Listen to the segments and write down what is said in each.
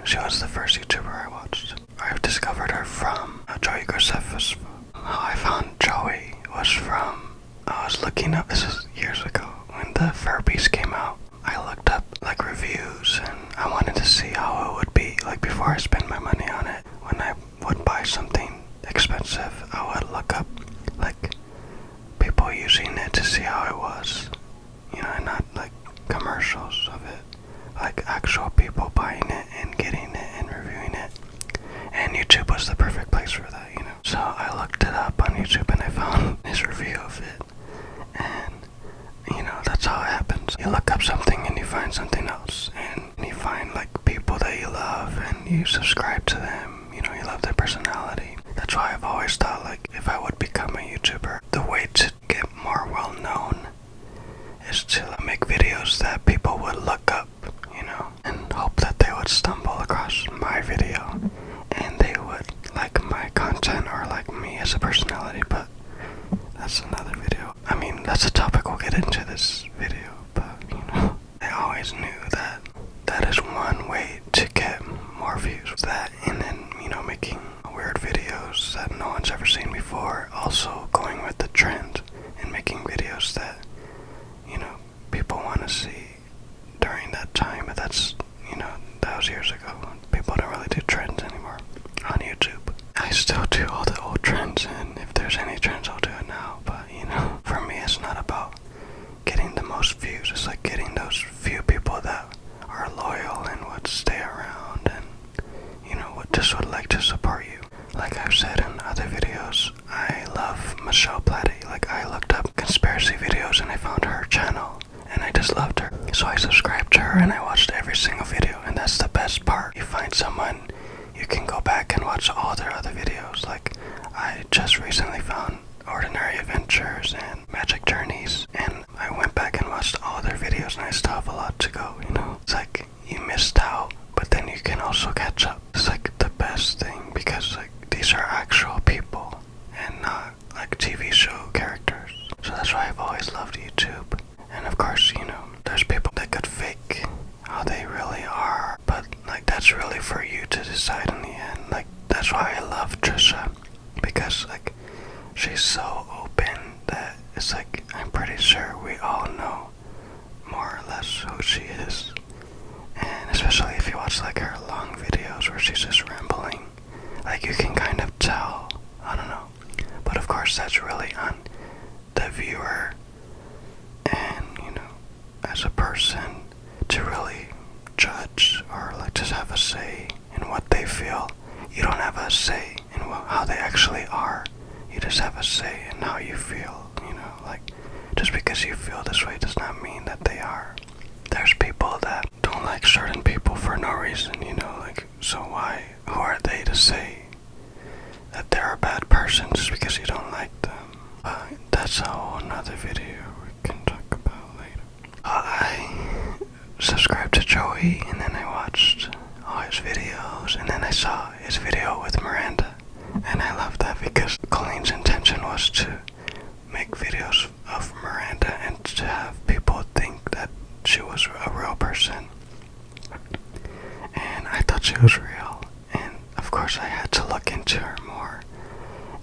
She was the first YouTuber I watched. I discovered her from Joey Graceffus. How I found Joey was from, I was looking up, this is years ago, when the Furbies came out. I looked up like reviews and I wanted to see how it would be like before I spend my money on it. When I would buy something expensive, I would look up like people using it to see how it was, you know, and not like commercials of it, like actual people buying it and getting it and reviewing it. And YouTube was the perfect place for that, you know. So I looked it up on YouTube and I found his review of it. And, you know, that's how it happens. You look up something and you find something else. And you find like people that you love and you subscribe to them. You know, you love their personality. That's why I've always thought like if I would become a YouTuber, the way to get more well known is to make videos that people would look up, you know, and hope that they would stumble across my video and they would like my content or like me as a personality. But that's another video. I mean, that's a topic we'll get into this video, but you know, I always knew that that is one way to get more views. That and then, you know, making weird videos that no one's ever seen before. Also going with the trend and making videos that, you know, people want to see during that time. But that's, you know, that was years ago. People don't really do trends anymore on YouTube. I still do all the old trends, and if there's any trends, I'll do it now. But, you know, for me, it's not about getting the most views. It's like getting those few people that are loyal and would stay around and, you know, would like to support you. Like I've said in other videos, I love Michelle Platty. Like I looked up conspiracy videos and I found her channel and I just loved her. So I subscribed to her and I watched every single video, and that's the best part. You find someone, you can go back and watch all their other videos. Like I just recently found Ordinary Adventures and Magic Journeys, and I went back and watched all their videos and I still have a lot to go, you know. It's like you missed out, but then you can also catch up. It's like the best thing because like these are actual people and not like TV show characters. So that's why I've always loved YouTube. And of course, you know, there's people that could fake how they really are, but like that's really for you to decide in the end. Like that's why I love Trisha, because like she's so open that it's like I'm pretty sure we all know more or less who she is. And especially if you watch like her long videos where she's just rambling, like you can kind of tell. I don't know, but of course that's really on the viewer and, you know, as a person to really judge or like just have a say in what they feel. You don't have a say in how they actually are. You just have a say in how you feel, you know. Like just because you feel this way does not mean that they are. There's people that don't like certain people for no reason, you know, like, so who are they to say that they're a bad person just because you don't like them? That's a whole nother video we can talk about later. I subscribed to Joey and then I watched all his videos and then I saw his video with Miranda, and I love that because Colleen's intention was to make videos of Miranda and to have people think that she was a real person, and I thought she was real, and of course I had to look into her more,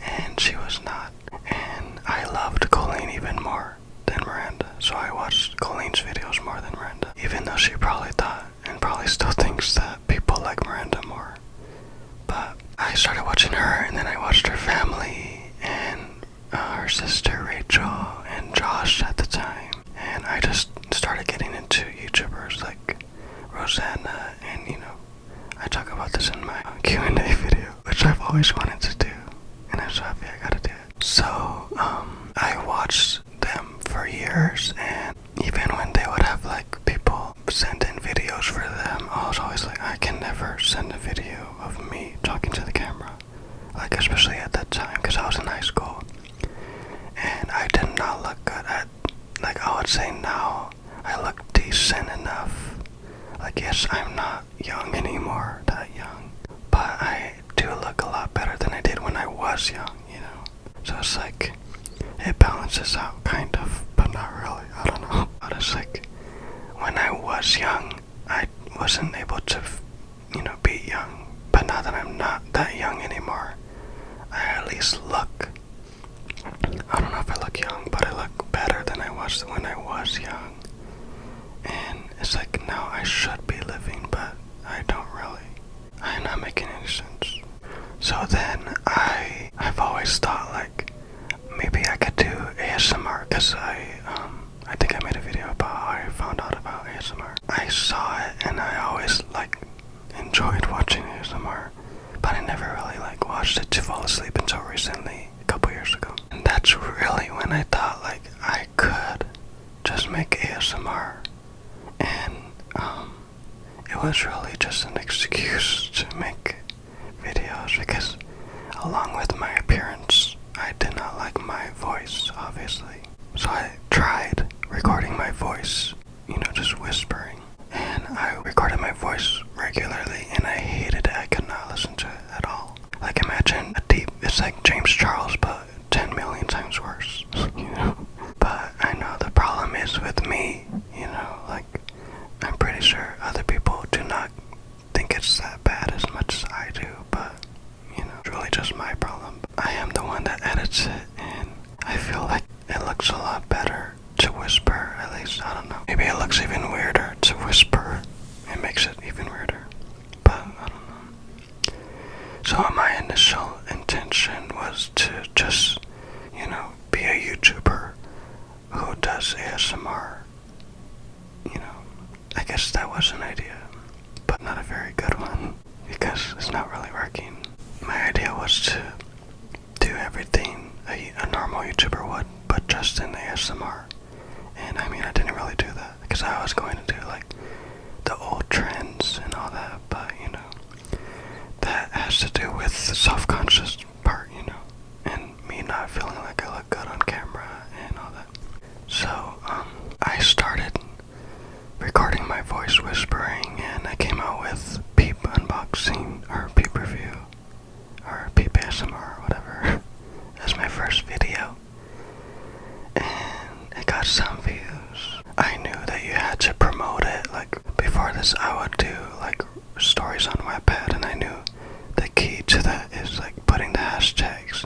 and she was not, and I loved Colleen even more than Miranda, so I watched Colleen's videos more than Miranda, even though she probably thought and probably still thinks that people like Miranda more. But I started watching her, and then I watched her family and her sister Rachel and Josh at the time, and I just started getting into YouTubers like Rosanna, and you know, I talk about this in my Q&A video, which I've always wanted to do, and I'm so happy I got to do it. So, I watched them for years, and even when they would have like people send in videos for them, I was always like, I can never send a video of me talking to the camera, like especially at that time, because I was in high school, and I did not look good at, like I would say now, I look decent enough. Like yes, I'm not young anymore, that young, but I do look a lot better than I did when I was young, you know. So it's like, it balances out kind of, but not really, I don't know. But it's like, when I was young, I wasn't able to, you know, be when I was young. And it's like now I should be living, but I don't really. I'm not making any sense. So then I've always thought like maybe I could do ASMR, because I think I made a video about how I found out about ASMR. I saw it and I always like enjoyed watching ASMR, but I never really like watched it to fall asleep until recently, a couple years ago. And that's really when I thought like I could just make ASMR, and it was really just an excuse to make videos, because along with my appearance, I did not like my voice, obviously. So I tried recording my voice, just whispering. And I recorded my voice regularly, and I hated it. I could not listen to it at all. Like, imagine it's like James Charles, but 10 million times worse, But I know the problem is with me, like, I'm pretty sure other people do not think it's that bad as much as I do, but, it's really just my problem. I am the one that edits it, and I feel like it looks a lot better to whisper, at least. I don't know. Maybe it looks even weirder to whisper. It makes it even weirder. But I don't know. So my initial intention was to just, be a YouTuber who does ASMR. I guess that was an idea, but not a very good one, because it's not really working. My idea was to do everything a normal YouTuber would, but just in ASMR. And I mean, I didn't really do that, because I was going to do like the old trends and all that, but that has to do with the self-conscious part, and me not feeling like I look good on camera and all that. So I started recording my voice whispering, and I came out with Peep Unboxing, or Peep Review, or Peep ASMR, whatever, as my first video. And it got some views. I knew that you had to promote it. Like, before this I would do like stories on Wattpad, and I knew the key to that is like putting the hashtags,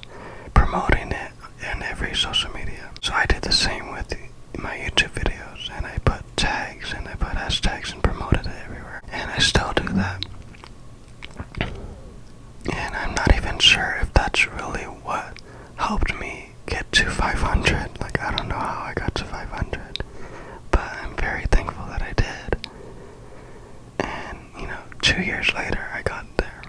promoting it in every social media. So I did the same with my YouTube videos, and I put tags and I put hashtags and promoted it everywhere. And I still do that. And I'm not even sure if that's really what helped me get to 500. Like, I don't know how I got to 500, but I'm very thankful that I did. And 2 years later I got there,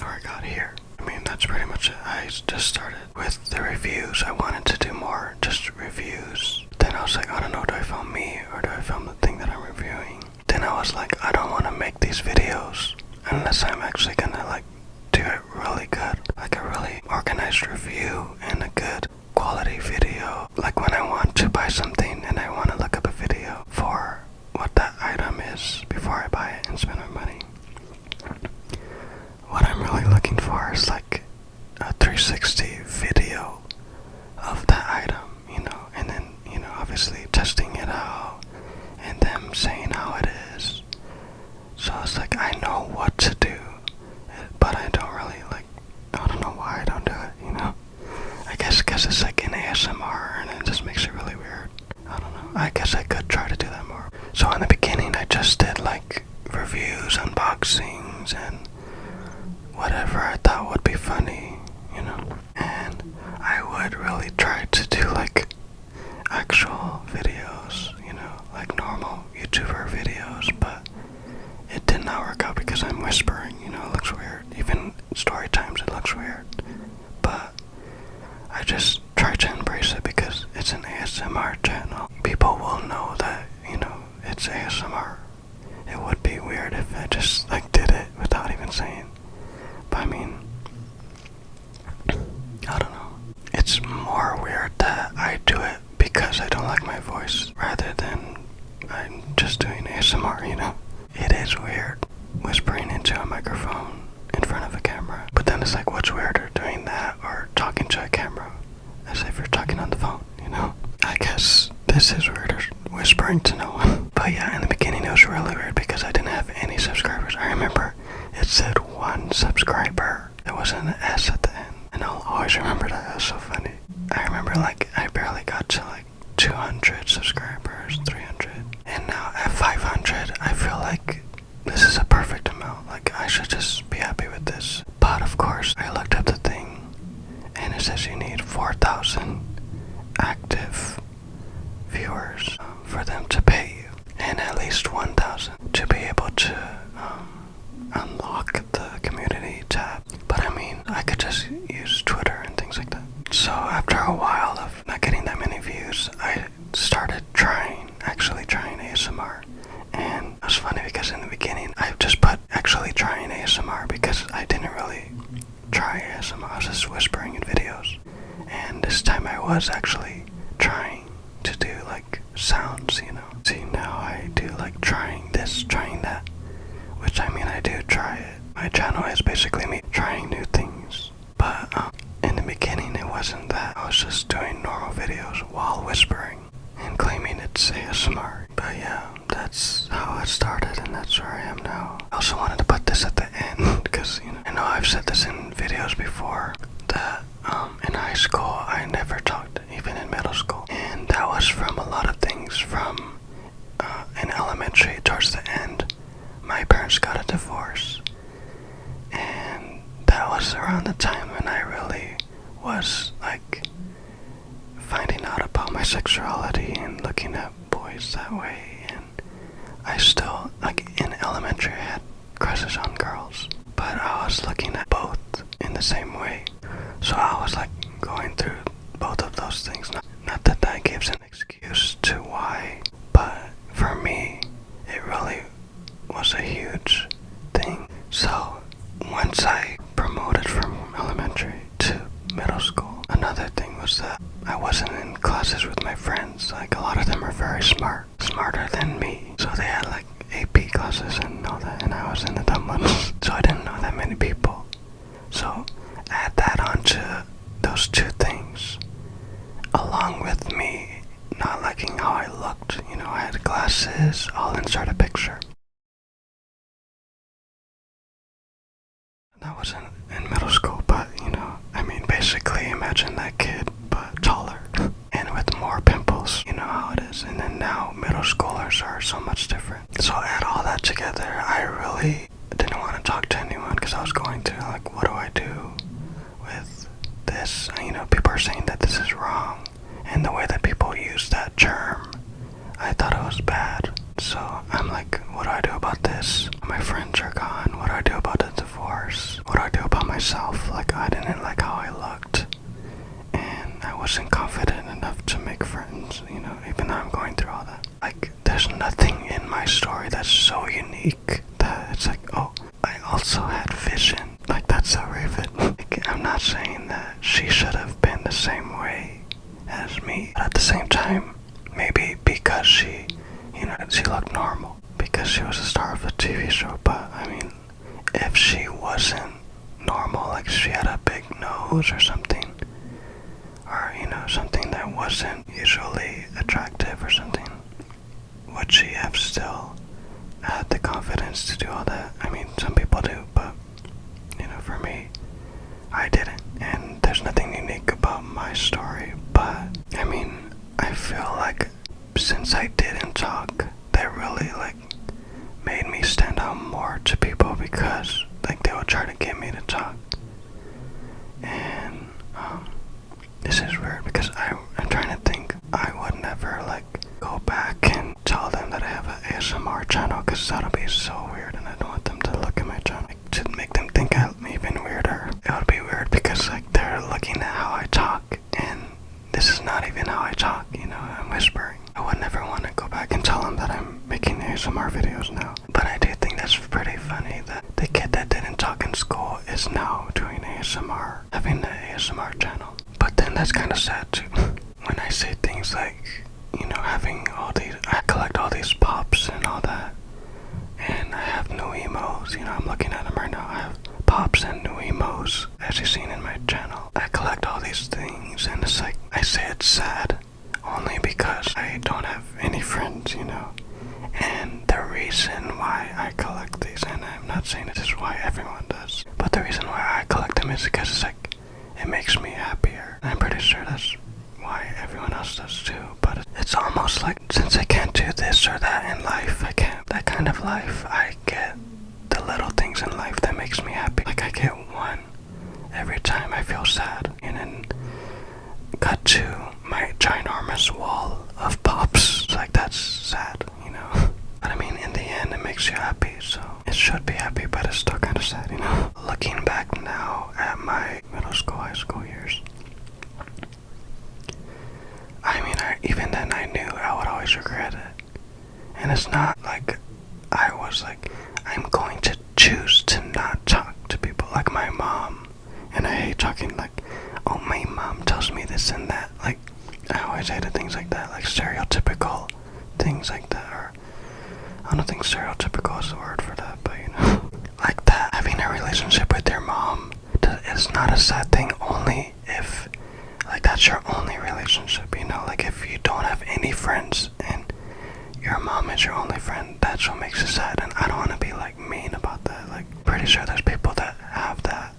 or I got here. I mean, that's pretty much it. I just started with the reviews. I wanted to do more just reviews. Then I was like, I don't know, do I film me or do I film the thing that I'm reviewing? Then I was like, I don't want to make these videos unless I'm actually gonna like do it really good, like a really organized review and a good quality video. Like when I want to buy something and I want to look up a video for what that item is before I buy it and spend my money. What I'm really looking for is like a 360 video of that item, and then, obviously testing it out and them saying how it is. So it's like, I know what to do, but I don't really I don't know why I don't do it, I guess because it's like in ASMR and it just makes it really weird. I don't know. I guess I could try to do that more. So in the beginning I just did like reviews, unboxings, and whatever I thought would be funny, and I would really try to do like actual videos, like normal YouTuber videos, but it did not work out because I'm whispering, it looks weird. Even story times it looks weird, but I just try to embrace it because it's an ASMR channel. People will know that, it's ASMR. It would be weird if I just did it without even saying. But I mean, I don't know. It's more weird that I do it because I don't like my voice rather than I'm just doing ASMR, It is weird whispering into a microphone in front of a camera. But then it's like, what's weirder, doing that or talking to a camera as if you're talking on the phone, I guess this is weirder, whispering to no one. But yeah, in the beginning it was really weird because I didn't have any subscribers. I remember it said 1 subscriber. There wasn't an S at the end. And I'll always remember that. It was so funny. I remember I barely got to 200 subscribers. for them to pay you, and at least 1,000 to be able to unlock the community tab. But I mean, I could just use Twitter and things like that. So after a while of not getting that many views, I started actually trying ASMR. And it was funny because in the beginning, I just put actually trying ASMR because I didn't really try ASMR. I was just whispering in videos. And this time I was actually trying to do like sounds, you know. See, now I do like trying this, trying that. Which I mean, I do try it. My channel is basically me trying new things. But in the beginning, it wasn't that. I was just doing normal videos while whispering and claiming it's ASMR. But yeah, that's how it started, and that's where I am now. I also wanted to put this at the end because, you know, I know I've said this in videos before that in high school I never talked, even in middle school, and that was from a lot of things. From in elementary, towards the end, my parents got a divorce, and that was around the time when I really was like finding out about my sexuality and looking at boys that way. And I still, like in elementary, I had crushes on girls, but I was looking at both in the same way. So I was like going through both of those things. Not that that gives an excuse to why, but for me, it really was a huge thing. So once I promoted from elementary to middle school, another thing was that I wasn't in classes with my friends. Like, a lot of them are very smart, smarter than me. So they had like AP classes and all that, and I was in the dumb ones. So I didn't know that many people. So add that onto those two things, along with me not liking how I looked. You know, I had glasses, I'll insert a picture. That wasn't in middle school, but you know, I mean, basically imagine that kid, but taller and with more pimples. You know how it is. And then now middle schoolers are so much different. So add all that together, I really didn't want to talk to anyone because I was going through like, what do I do with this? You know, people are saying that this is wrong, and the way that people use that term, I thought it was bad. So I'm like, what do I do about this? My friends are gone. What do I do about the divorce? What do I do about myself? Like, I didn't like how I looked, and I wasn't confident enough to make friends, you know, even though I'm going through all that. Like, there's nothing in my story that's so unique that it's like, oh, I also had vision. Like, that's so Raven. Like, I'm not saying that she should have been the same way as me, but at the same time, maybe because she, you know, she looked normal because she was a star of a TV show. But I mean, if she wasn't normal, like she had a big nose or something, or you know, something that wasn't usually attractive or something, would she have still had the confidence to do all that? I mean, some people do, but you know, for me, I didn't. And there's nothing unique about my story, but I mean, I feel like since I didn't talk, that really like made me stand out more to people, because like they would try to get me to talk. And this is weird because I'm trying to think. I would never like go back and tell them that I have an ASMR channel, because that'll be so weird, and I don't want them to look at my channel to make them think I'm even weirder. It would be weird because like they're looking at how I talk, and this is not even how I talk, you know, I'm whispering. I would never want to go back and tell them that I'm making ASMR videos now. But I do think that's pretty funny that the kid that didn't talk in school is now doing ASMR, having an ASMR channel. But then that's kind of sad too. When I say things like, you know, having all these, I collect all these pops and all that, and I have new emos, you know, I'm looking at them right now. I have pops and new emos, as you've seen in my channel. I collect all these things, and it's like, I say it's sad only because I don't have any friends, you know. And the reason why I collect these, and I'm not saying this is why everyone does, but the reason why I collect them is because it's like, it makes me happier. And I'm pretty sure that's why everyone else does too. But it's almost like, since I can't do this or that in life, I can't, that kind of life, I get the little things in life that makes me happy. Like, I get one every time I feel sad. And then cut to my ginormous wall of pops. Like, that's sad, you know. But I mean, in the end, it makes you happy, so it should be happy, but it's still kind of sad, you know. Looking back now at my middle school, high school years, I mean, even then I knew I would always regret it. And it's not like I was like, I'm going to choose to not talk to people like my mom. And I hate talking like, oh, my mom tells me this and that. Like, I always hated things like that, like stereotypical things like that. Or I don't think stereotypical is the word for that, but you know, like that. Having a relationship with your mom is not a sad thing only if, like, that's your only relationship, you know. Like, if you don't have any friends and your mom is your only friend, that's what makes it sad. And I don't want to be like mean about that. Like, pretty sure there's people that have that,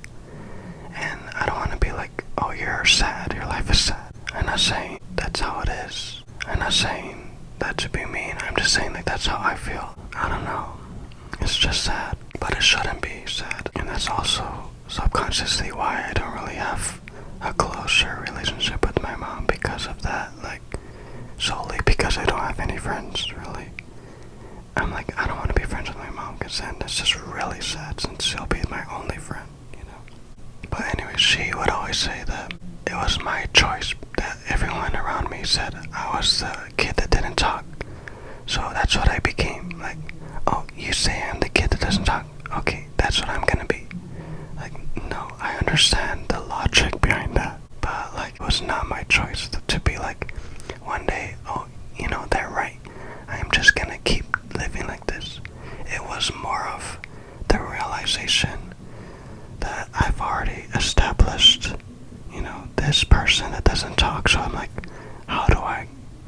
and I don't want to be like, oh, you're sad, your life is sad. I'm not saying that's how it is. I'm not saying that to be mean. I'm just saying like that's how I feel. I don't know. It's just sad, but it shouldn't be sad. And that's also subconsciously why I don't really have a closer relationship with my mom, because of that. Like, solely because I don't have any friends, really. I'm like, I don't want to be friends with my mom, because then it's just really sad since she'll be my only friend, you know. But anyway, she would always say that it was my choice, that everyone around me said I was the kid that didn't talk. So that's what I became. Like, oh, you say I'm the kid that doesn't talk? Okay, that's what I'm gonna be. Like, no, I understand the logic behind that, but like, it was not my choice to be like, one day, oh, you know, they're right, I'm just gonna keep living like this. It was more of the realization that I've already established, you know, this person that doesn't talk. So I'm like, how do I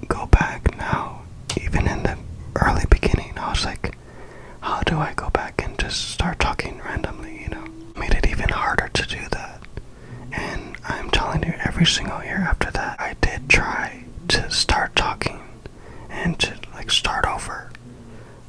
go back now? Even in the early beginning, I was like, how do I go back and just start talking randomly, you know? Made it even harder to do that. And I'm telling you, every single year after that, I did try to start talking and to like start over.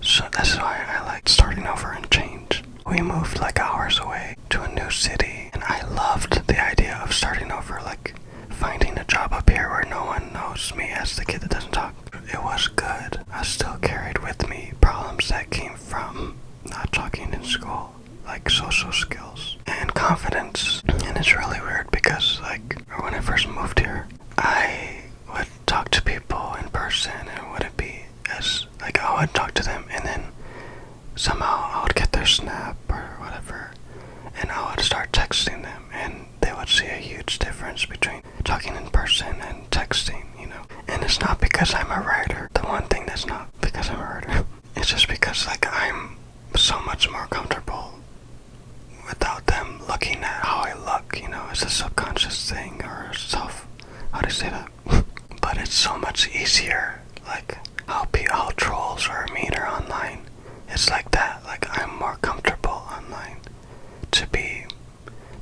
So that's why I like starting over and change. We moved like hours away to a new city, and I loved the idea of starting over, like finding a job up here where no one knows me as the kid that doesn't talk. It was good. I still carried with me problems that came from not talking in school, like social skills and confidence. And it's really weird because like when I first moved here, I would talk to people in person, and it wouldn't be as like, I would talk to them and then somehow I would get their snap or whatever, and I would start texting them, and they would see a huge difference between talking in person and texting, you know. And it's not because I'm a writer. The one thing that's not because I'm a writer, it's just because like I'm so much more comfortable without them looking at how I look, you know. It's a subconscious thing, or how do you say that? But it's so much easier, like how trolls or mean are online. It's like that. Like, I'm more comfortable online to be,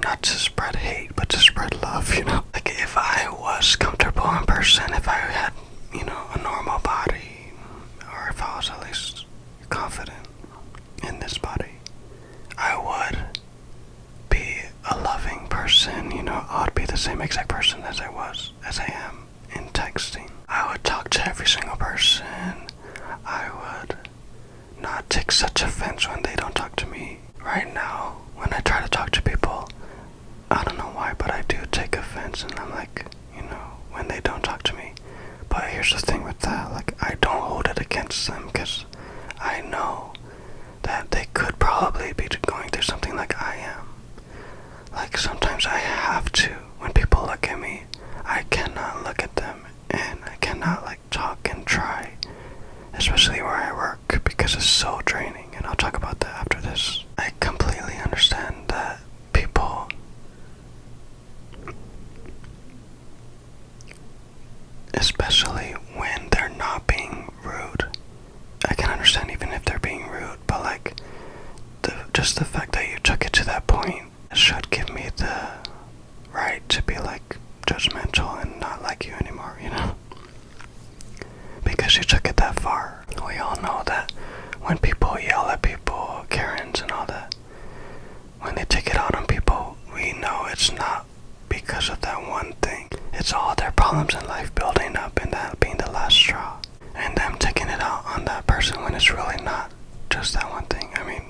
not to spread hate, but to spread love, you know. Like, if I was comfortable in person, if I had, you know, a normal body, or if I was at least confident in this body, I would be a loving person, you know. I would be the same exact person as I am in texting. I would talk to every single person. I would not take such offense when they don't talk to me. Right now, when I try to talk to people, I don't know why, but I do take offense, and I'm like, you know, when they don't talk to me. But here's the thing with that, like, I don't hold it against them, because I know that they could probably be going through something like I am. Like, sometimes I have to, when people look at me, I cannot look at them, and I cannot, like, talk and try, especially where I work, because it's so draining, and I'll talk about that after this. I completely understand that people especially when they're not being rude. I can understand even if they're being rude, but like, just the fact that you took it to that point should give me the right to be like judgmental and not like you anymore, you know? Because you took it that far. We all it's really not just that one thing. I mean,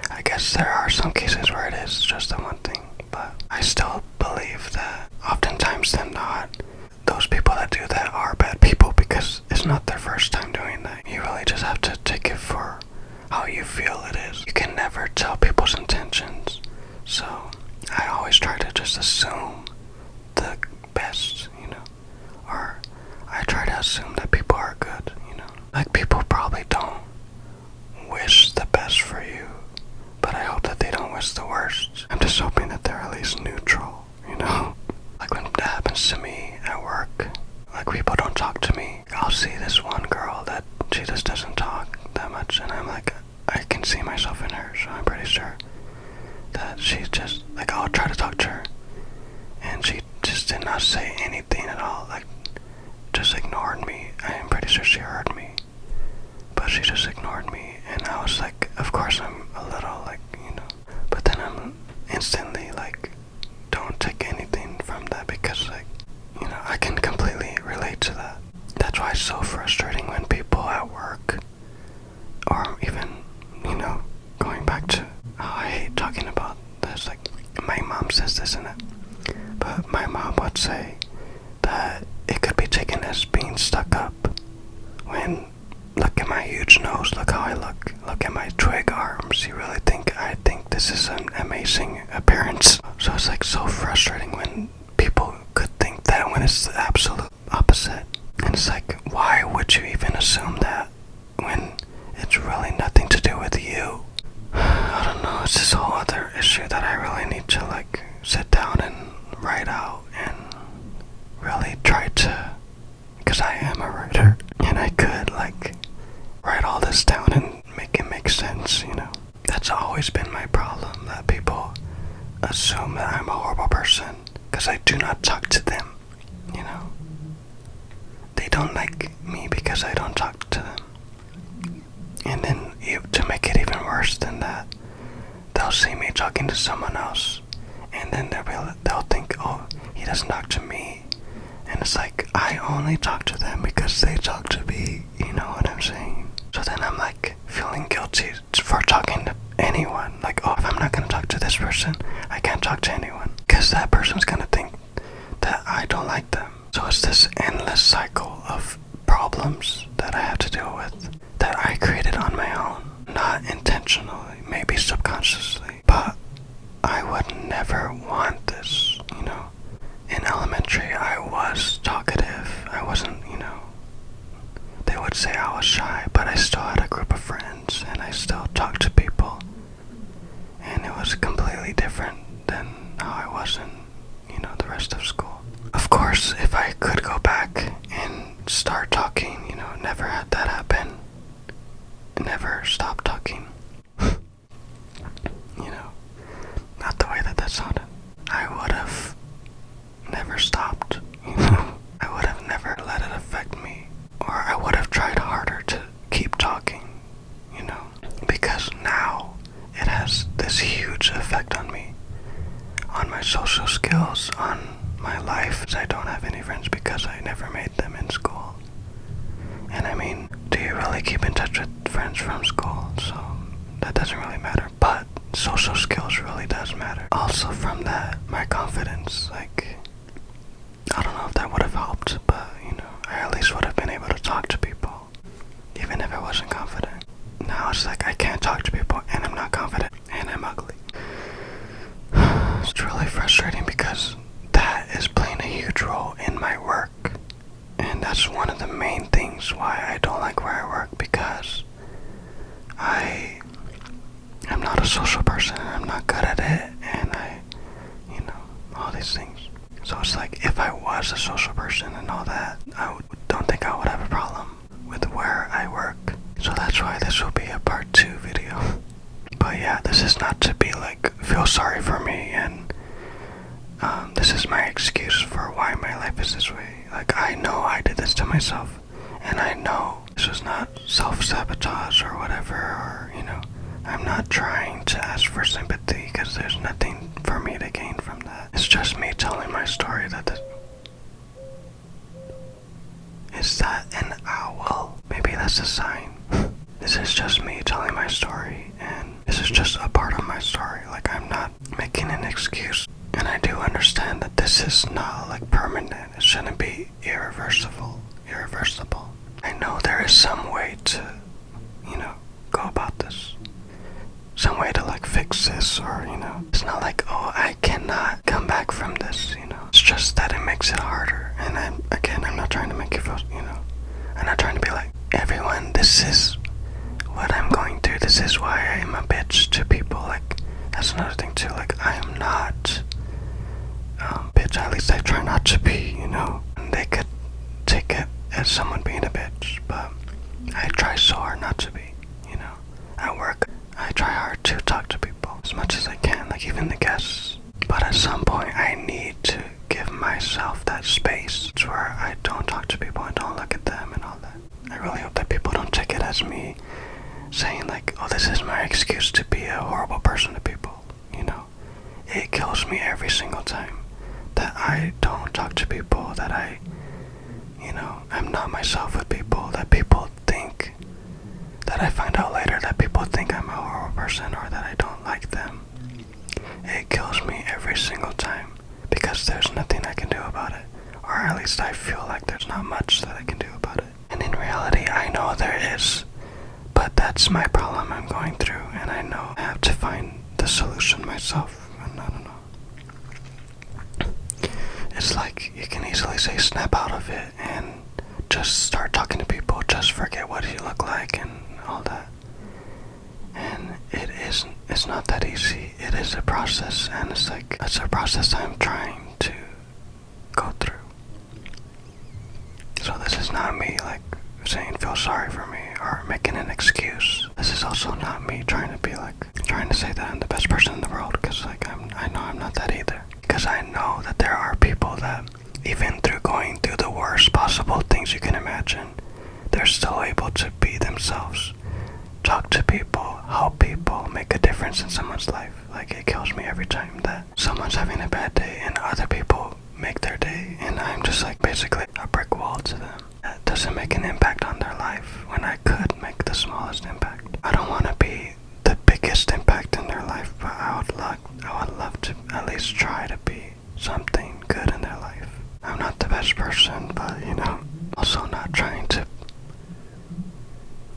I guess there are some cases where it is just that one thing, but I still believe that oftentimes than not, those people that do that are bad people because it's not their first time doing that. You really just have to take it for how you feel it is. You can never tell people's intentions, so I always try to just assume the best, or I try to assume that people are good, Like, people probably don't wish the best for you, but I hope that they don't wish the worst. I'm just hoping that they're at least neutral, Like, when that happens to me at work, like, people don't talk to me. I'll see this one girl that she just doesn't talk that much, and I'm like, I can see myself in her, so I'm pretty sure that she's just, like, I'll try to talk to her, and she just did not say anything at all, like, just ignored me. I am pretty sure she heard me, but she just ignored me, and I was like, of course I'm a little, like, but then I'm instantly like, don't take anything from that, because, like, I can completely relate to that. That's why it's so frustrating when people at work, or even, going back to, I hate talking about this, like, my mom says this in it, but my mom would say that it could be taken as being stuck up when, look at my huge nose, look how I look at my twig arms, you really think I think this is an amazing appearance? So it's like so frustrating when people could think that when it's the absolute opposite. And it's like, why would you even assume that when it's really nothing to do with you? I don't know, it's this whole other issue that I really need to, like, sit down and write out and really try to, because I am a writer, and I could, like, write all this down and make it make sense, That's always been my problem, that people assume that I'm a horrible person because I do not talk to them, They don't like me because I don't talk to them. And then, to make it even worse than that, they'll see me talking to someone else, and then they'll think, oh, he doesn't talk to me. And it's like, I only talk to them because they talk to me, you know what I'm saying? So then I'm like feeling guilty for talking to anyone. Like, oh, if I'm not gonna talk to this person, I can't talk to anyone, because that person's gonna think that I don't like them. So it's this endless cycle of problems that I have to deal with, that I created on my own, not intentionally, maybe subconsciously, but I would never want this, In elementary, I was talkative. I wasn't, they would say I was shy, but I still had a group of friends, and I still talked to people. And it was completely different than how I was in, the rest of school. Of course, if I could go back and start talking, never had that happen. Never stop talking. Not the way that sounded. I would have never stopped, I would have never let it affect me. Or I would have tried harder to keep talking, because now it has this huge effect on me, on my social skills, on my life. I don't have any friends because I never made them in school. And I mean, do you really keep in touch with friends from school? So that doesn't really matter, but social skills really does matter. Also from that, my confidence, like, I don't know if that would have helped, but, I at least would have been able to talk to people, even if I wasn't confident. Now it's like I can't talk to people, and I'm not confident, and I'm ugly. It's really frustrating because that is playing a huge role in my work. And that's one of the main things why I don't like where I work, because I'm not a social person, and I'm not good at it, and all these things. So it's like, if I was a social person and all that, don't think I would have a problem with where I work. So that's why this will be a part 2 video. But yeah, this is not to be like, feel sorry for me, and this is my excuse for why my life is this way. Like, I know I did this to myself, and I know this was not self-sabotage or whatever, or, I'm not trying to ask for sympathy, because there's nothing for me to gain from that. It's just me telling my story that this... Is that an owl? Maybe that's a sign. this is just me telling my story, and this is just a part of my story. Like, I'm not making an excuse. And I do understand that this is not like permanent. It shouldn't be irreversible. I know there is some way to, go about this. Some way to like fix this, or, it's not like, oh, I cannot come back from this, It's just that it makes it harder. And I'm not trying to make you feel, I'm not trying to be like, everyone, this is what I'm going through. This is why I am a bitch to people. Like, that's another thing too. Like, I am not bitch. At least I try not to be, And they could take it as someone being a bitch, but I try so hard not to be, At work, I try hard to talk to people as much as I can, like even the guests. But at some point, I need to give myself that space where I don't talk to people and don't look at them and all that. I really hope that people don't take it as me saying like, oh, this is my excuse to be a horrible person to people, It kills me every single time that I don't talk to people, that I'm not myself with people, that people think, that I find out later that people think I'm a horrible person or that I don't like them. It kills me every single time because there's nothing I can do about it, or at least I feel like there's not much that I can do about it. And in reality, I know there is, but that's my problem I'm going through, and I know I have to find the solution myself. And I don't know. It's like you can easily say snap out of it and just start talking to people, just forget what you look like and all that. And it's not that easy. It is a process, and it's a process I'm trying to go through. So this is not me like saying feel sorry for me or making an excuse. This is also not me trying to say that I'm the best person in the world, because I know I'm not that either. Because I know that there are people that, even through going through the worst possible things you can imagine, they're still able to be themselves, talk to people, help people, make a difference in someone's life. Like, it kills me every time that someone's having a bad day and other people make their day, and I'm just like basically a brick wall to them that doesn't make an impact on their life when I could make the smallest impact. I don't want to be the biggest impact in their life, but I would love to at least try to be something good in their life. I'm not the best person, but also not trying to,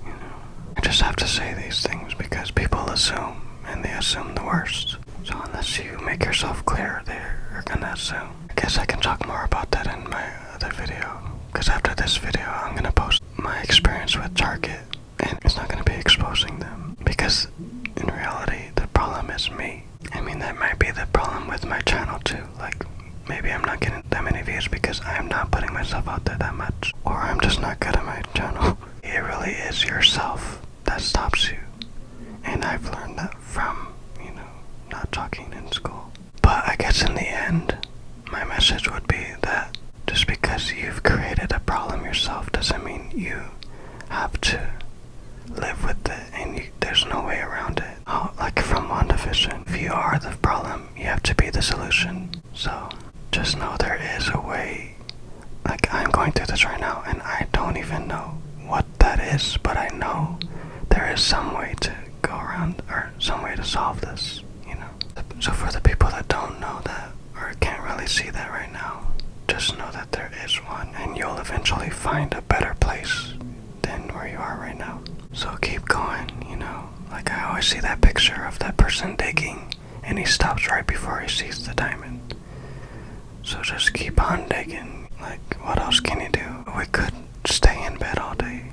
I just have to say these things because people assume, and they assume the worst. So unless you make yourself clear, they're gonna assume. I guess I can talk more about that in my other video, because after this video, I'm gonna post my experience with Target, and it's not gonna be exposing them, because in reality, the problem is me. I mean, that might be the problem with my channel too. Like, maybe I'm not getting that many views because I'm not putting myself out there that much, or I'm just not good at my channel. It really is yourself that stops you, and I've learned that from, not talking in school. But I guess in the end, my message would be that just because you've created a problem yourself doesn't mean you have to live with it, and there's no way around it. Oh, like from WandaVision, if you are the problem, you have to be the solution. So just know there is a way. Like, I'm going through this right now, and I don't even know what that is, but I know there is some way to go around, or some way to solve this, So for the people that don't know that, or can't really see that right now, just know that there is one, and you'll eventually find a better place than where you are right now. So keep going, Like, I always see that picture of that person digging, and he stops right before he sees the diamond. So just keep on digging. Like, what else can you do? We could stay in bed all day,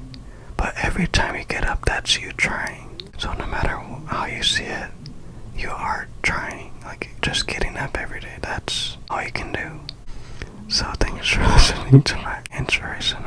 but every time you get up, that's you trying. So no matter how you see it, you are trying. Like, just getting up every day, that's all you can do. So thanks for listening to my inspirational